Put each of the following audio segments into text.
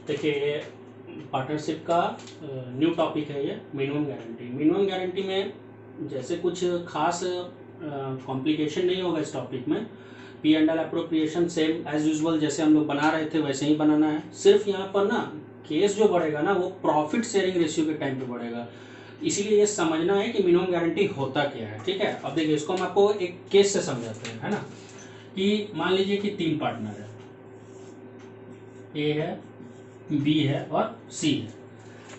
देखिए, पार्टनरशिप का new topic है ये, मिनिमम गारंटी। मिनिमम गारंटी में जैसे कुछ खास कॉम्प्लिकेशन नहीं होगा इस टॉपिक में। P and L appropriation same as usual जैसे हम लोग बना रहे थे वैसे ही बनाना है। सिर्फ यहाँ पर ना केस जो बढ़ेगा ना वो प्रॉफिट शेयरिंग रेशियो के टाइम पे बढ़ेगा, इसीलिए ये समझना है कि मिनिमम गारंटी होता क्या है। ठीक है, अब देखिए इसको हम आपको एक केस से समझाते हैं, है ना। कि मान लीजिए कि 3 पार्टनर है, ए है, बी है और सी है।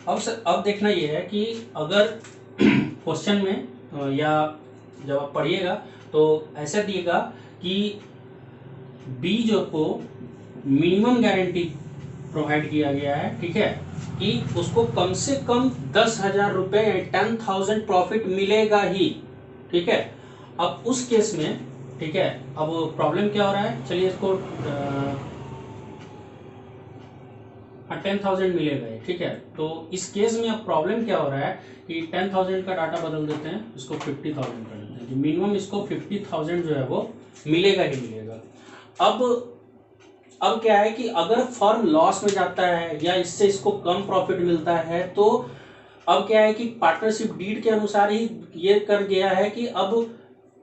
अब देखना ये है कि अगर क्वेश्चन में या जब आप पढ़िएगा तो ऐसा दिएगा कि बी जो को मिनिमम गारंटी प्रोवाइड किया गया है, ठीक है, कि उसको कम से कम 10,000 रुपये 10,000 प्रॉफिट मिलेगा ही। ठीक है, अब उस केस में, ठीक है, अब प्रॉब्लम क्या हो रहा है, चलिए इसको 10,000 मिलेगा ही। ठीक है, तो इस केस में अब प्रॉब्लम क्या हो रहा है कि 10,000 का डाटा बदल देते हैं, इसको 50,000 कर देते हैं कि मिनिमम इसको 50,000 जो है वो मिलेगा ही मिलेगा। अब क्या है कि अगर फर्म लॉस में जाता है या इससे इसको कम प्रॉफिट मिलता है तो अब क्या है कि पार्टनरशिप डीड के अनुसार ही ये कर गया है कि अब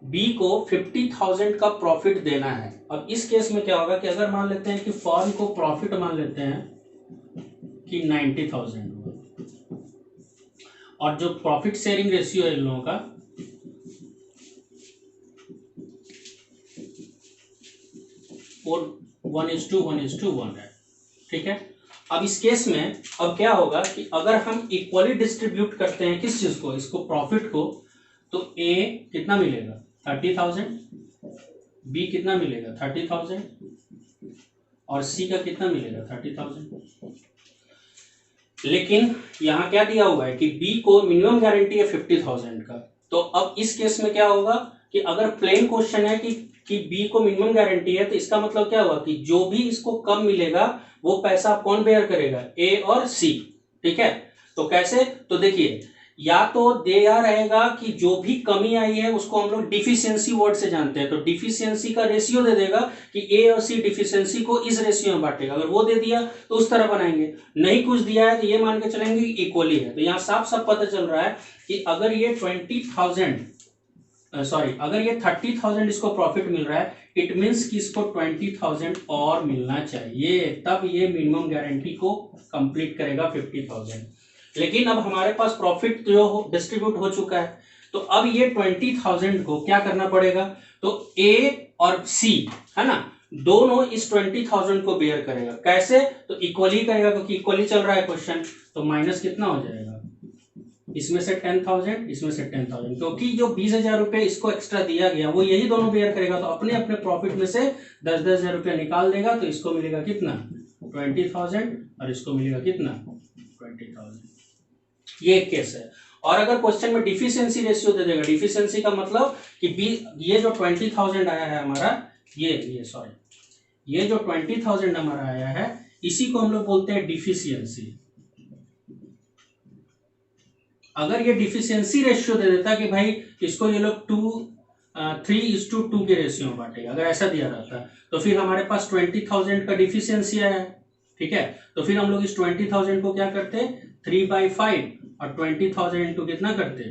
बी को 50,000 का प्रॉफिट देना है। अब इस केस में क्या होगा कि अगर मान लेते हैं कि फर्म को प्रॉफिट मान लेते हैं कि 90,000 हुआ, और जो प्रॉफिट शेयरिंग रेशियो है इन लोगों का 1:1 है। ठीक है, अब इस केस में अब क्या होगा कि अगर हम इक्वली डिस्ट्रीब्यूट करते हैं किस चीज को, इसको प्रॉफिट को, तो ए कितना मिलेगा 30,000, बी कितना मिलेगा 30,000 और सी का कितना मिलेगा 30,000। लेकिन यहां क्या दिया हुआ है कि बी को मिनिमम गारंटी है 50,000 का। तो अब इस केस में क्या होगा कि अगर प्लेन क्वेश्चन है कि बी को मिनिमम गारंटी है तो इसका मतलब क्या हुआ कि जो भी इसको कम मिलेगा वो पैसा कौन बेयर करेगा, ए और सी। ठीक है, तो कैसे, तो देखिए या तो दिया रहेगा कि जो भी कमी आई है उसको हम लोग डिफिशियंसी वर्ड से जानते हैं, तो डिफिशियंसी का रेशियो दे देगा कि ए और सी डिफिशियंसी को इस रेशियो में बांटेगा। अगर वो दे दिया तो उस तरह बनाएंगे, नहीं कुछ दिया है तो ये मान के चलेंगे इक्वली है। तो यहाँ साफ साफ पता चल रहा है कि अगर ये 30,000 इसको प्रॉफिट मिल रहा है, इट मीन्स कि इसको 20,000 और मिलना चाहिए, तब ये मिनिमम गारंटी को कंप्लीट करेगा 50,000। लेकिन अब हमारे पास प्रॉफिट जो डिस्ट्रीब्यूट हो चुका है, तो अब ये 20,000 को क्या करना पड़ेगा, तो ए और सी, है ना, दोनों इस 20,000 को बेयर करेगा। कैसे, तो इक्वली करेगा क्योंकि इक्वली चल रहा है क्वेश्चन। तो माइनस कितना हो जाएगा, इसमें से 10,000, इसमें से 10,000, क्योंकि जो 20,000 रुपए इसको एक्स्ट्रा दिया गया वो यही दोनों बेयर करेगा, तो अपने अपने प्रॉफिट में से 10,000 रुपया निकाल देगा। तो इसको मिलेगा कितना 20,000 और इसको मिलेगा कितना 20,000। ये एक केस है। और अगर क्वेश्चन में डिफिशियंसी रेशियो दे देगा, डिफिशियंसी का मतलब कि ये जो 20,000 आया है हमारा, ये जो 20,000 हमारा आया है इसी को हम लोग बोलते हैं डिफिशियंसी। अगर ये डिफिशियंसी रेशियो दे देता कि भाई इसको ये लोग 3:2 के रेशियो में बांटेगा, अगर ऐसा दिया रहता तो फिर हमारे पास 20,000 का डिफिशियंसी आया है। ठीक है, तो फिर हम लोग इस 20,000 को क्या करते 3/5 और 20,000 इंटू कितना करते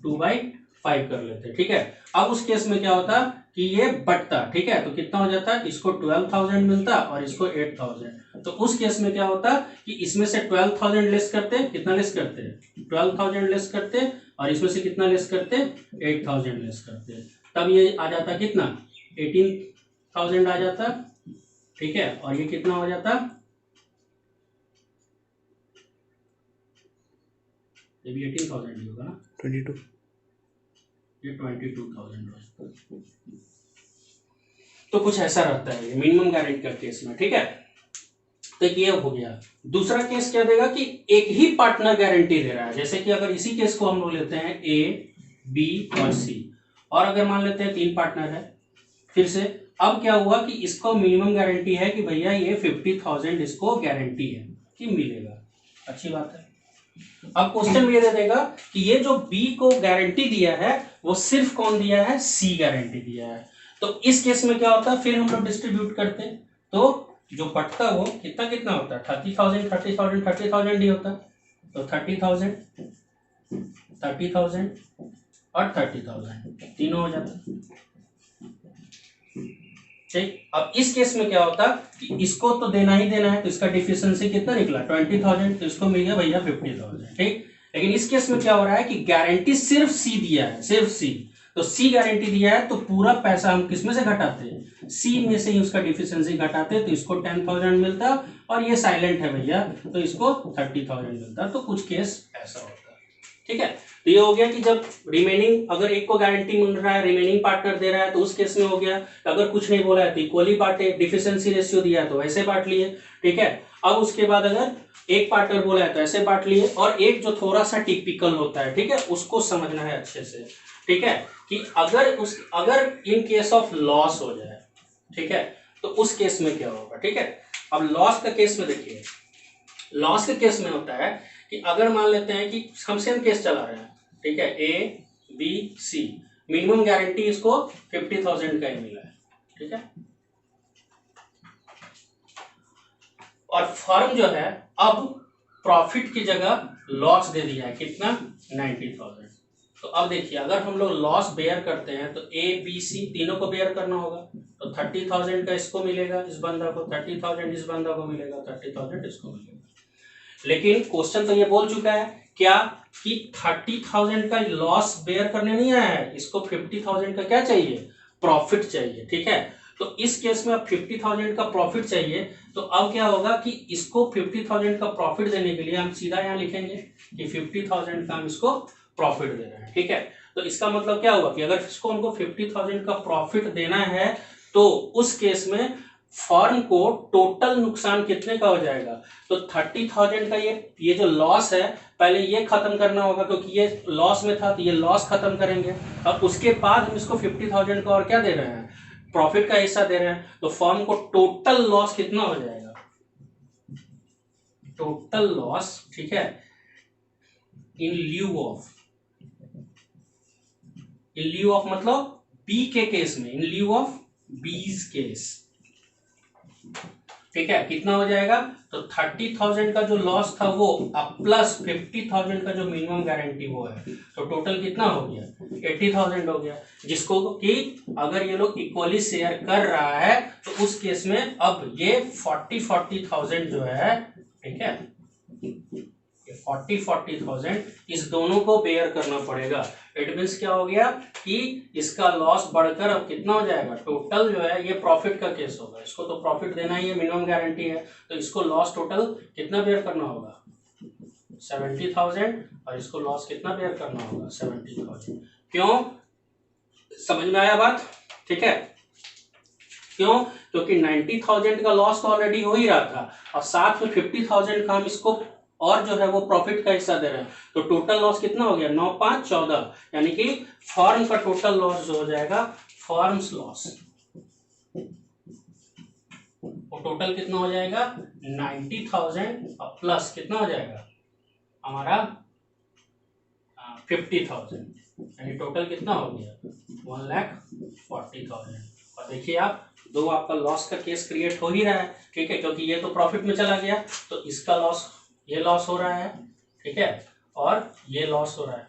2/5 कर लेते। ठीक है, अब उस केस में क्या होता कि ये बटता, ठीक है, तो कितना हो जाता, इसको 12,000 मिलता और इसको 8,000। तो उस केस में क्या होता कि इसमें से 12,000 लेस करते, कितना लेस करते 12,000 लेस करते, और इसमें से कितना लेस करते 8,000 लेस करते, तब ये आ जाता कितना 18,000 आ जाता। ठीक है, और ये कितना हो जाता, ये भी 18,000 ही होगा ना, 22, ये 22,000 होगा। तो कुछ ऐसा रहता है मिनिमम गारंटी का केस में। ठीक है, तो ये हो गया। दूसरा केस क्या देगा कि एक ही पार्टनर गारंटी दे रहा है, जैसे कि अगर इसी केस को हम लोग लेते हैं ए, बी और सी, और अगर मान लेते हैं 3 पार्टनर है फिर से। अब क्या हुआ कि इसको मिनिमम गारंटी है कि भैया ये 50,000 इसको गारंटी है कि मिलेगा, अच्छी बात है। अब क्वेश्चन में ये दे देगा कि ये जो बी को गारंटी दिया है वो सिर्फ कौन दिया है, सी गारंटी दिया है। तो इस केस में क्या होता है, फिर हम लोग डिस्ट्रीब्यूट करते हैं, तो जो बढ़ता है वो कितना कितना होता है, 30,000 30,000 30,000 ही होता है। तो 30,000 30,000 और 30,000 तीनों हो जाता है। ठीक, अब इस केस में क्या होता कि इसको तो देना ही देना है, तो इसका डिफिशिएंसी कितना निकला 20,000, तो इसको मिल गया भैया 50,000। ठीक, लेकिन इस केस में क्या हो रहा है कि गारंटी सिर्फ सी दिया है, सिर्फ सी, तो सी गारंटी दिया है तो पूरा पैसा हम किस में से घटाते हैं, सी में से ही उसका डिफिशिएंसी घटाते हैं, तो इसको 10,000 मिलता है, और ये साइलेंट है भैया तो इसको 30,000 मिलता है। तो कुछ केस ऐसा होता है। ठीक है, तो ये हो गया कि जब रिमेनिंग, अगर एक को गारंटी मिल रहा है, रिमेनिंग पार्टनर दे रहा है, तो उस केस में हो गया। अगर कुछ नहीं बोला है तो इक्वली बांटे, डिफिशिएंसी रेशियो दिया है तो वैसे बांट लिए। ठीक है, अब उसके बाद अगर एक पार्टनर बोला है तो ऐसे बांट लिए, और एक जो थोड़ा सा टिपिकल होता है, ठीक है, उसको समझना है अच्छे से। ठीक है, कि अगर इन केस ऑफ लॉस हो जाए, ठीक है, तो उस केस में क्या होगा। ठीक है, अब लॉस का केस में देखिए, लॉस के केस में होता है कि अगर मान लेते हैं कि हम सेम केस चला रहे हैं, ठीक है, A B C, minimum guarantee इसको 50,000 का ही मिला है। ठीक है, और फर्म जो है अब प्रॉफिट की जगह लॉस दे दिया है, कितना 90,000। तो अब देखिए, अगर हम लोग लॉस बेयर करते हैं तो ए बी सी तीनों को बेयर करना होगा, तो 30,000 का इसको मिलेगा, इस बंदा को 30,000, इस बंदा को मिलेगा 30,000, इसको मिलेगा। लेकिन क्वेश्चन तो ये बोल चुका है क्या कि 30,000 का लॉस बेयर करने नहीं आया है, इसको 50,000 का क्या चाहिए, प्रॉफिट चाहिए। ठीक है, तो इस केस में अब 50,000 का प्रॉफिट चाहिए, तो अब क्या होगा कि इसको 50,000 का प्रॉफिट देने के लिए हम सीधा यहाँ लिखेंगे कि 50,000 का हम इसको प्रॉफिट दे रहे हैं। ठीक है, तो इसका मतलब क्या हुआ कि अगर इसको हमको 50,000 का प्रॉफिट देना है, तो उस केस में फर्म को टोटल नुकसान कितने का हो जाएगा, तो 30,000 का ये जो लॉस है, पहले ये खत्म करना होगा, क्योंकि ये लॉस में था, तो ये लॉस खत्म करेंगे, और उसके बाद हम इसको 50,000 का और क्या दे रहे हैं, प्रॉफिट का हिस्सा दे रहे हैं, तो फर्म को टोटल लॉस कितना हो जाएगा, टोटल लॉस, ठीक है, इन ल्यू ऑफ मतलब बी के केस में, इन ल्यू ऑफ बीज केस। ठीक है, कितना हो जाएगा, तो 30,000 का जो लॉस था वो अब प्लस 50,000 का जो मिनिमम गारंटी वो है, तो टोटल कितना हो गया 80,000 हो गया, जिसको कि अगर ये लोग इक्वली शेयर कर रहा है, तो उस केस में अब ये 40,000 जो है, ठीक है, 40,000 इस दोनों को बेयर करना पड़ेगा। इट मीन्स क्या हो गया कि इसका लॉस बढ़कर अब कितना हो जाएगा, टोटल जो है, ये प्रॉफिट का केस होगा, इसको तो प्रॉफिट देना ही है, मिनिमम गारंटी है, तो इसको लॉस टोटल कितना बेयर करना होगा 70,000, और इसको लॉस कितना बेयर करना होगा 70,000। क्यों, समझ में आया बात। ठीक है, क्यों, क्योंकि 90,000 का लॉस तो ऑलरेडी हो ही रहा था, और साथ में 50,000 का हम इसको और जो है वो प्रॉफिट का हिस्सा दे रहे हैं, तो टोटल लॉस कितना हो गया 9 5 14, यानी कि फर्म का टोटल लॉस जो हो जाएगा, फर्म्स लॉस, वो टोटल कितना हो जाएगा 90,000 और प्लस कितना हो जाएगा हमारा 50,000, यानी टोटल कितना हो गया 1,40,000। और देखिए आप, दो आपका लॉस का केस क्रिएट हो ही रहा है। ठीक है, क्योंकि ये तो प्रॉफिट में चला गया, तो इसका लॉस, ये लॉस हो रहा है, ठीक है, और ये लॉस हो रहा है,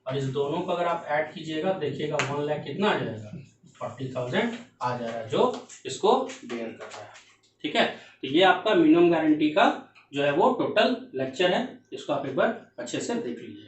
और इस दोनों को अगर आप ऐड कीजिएगा, देखिएगा 1 लाख कितना आ जाएगा 40,000 आ जा रहा है, जो इसको बेयर कर रहा है। ठीक है, तो ये आपका मिनिमम गारंटी का जो है वो टोटल लेक्चर है, इसको आप एक बार अच्छे से देख लीजिएगा।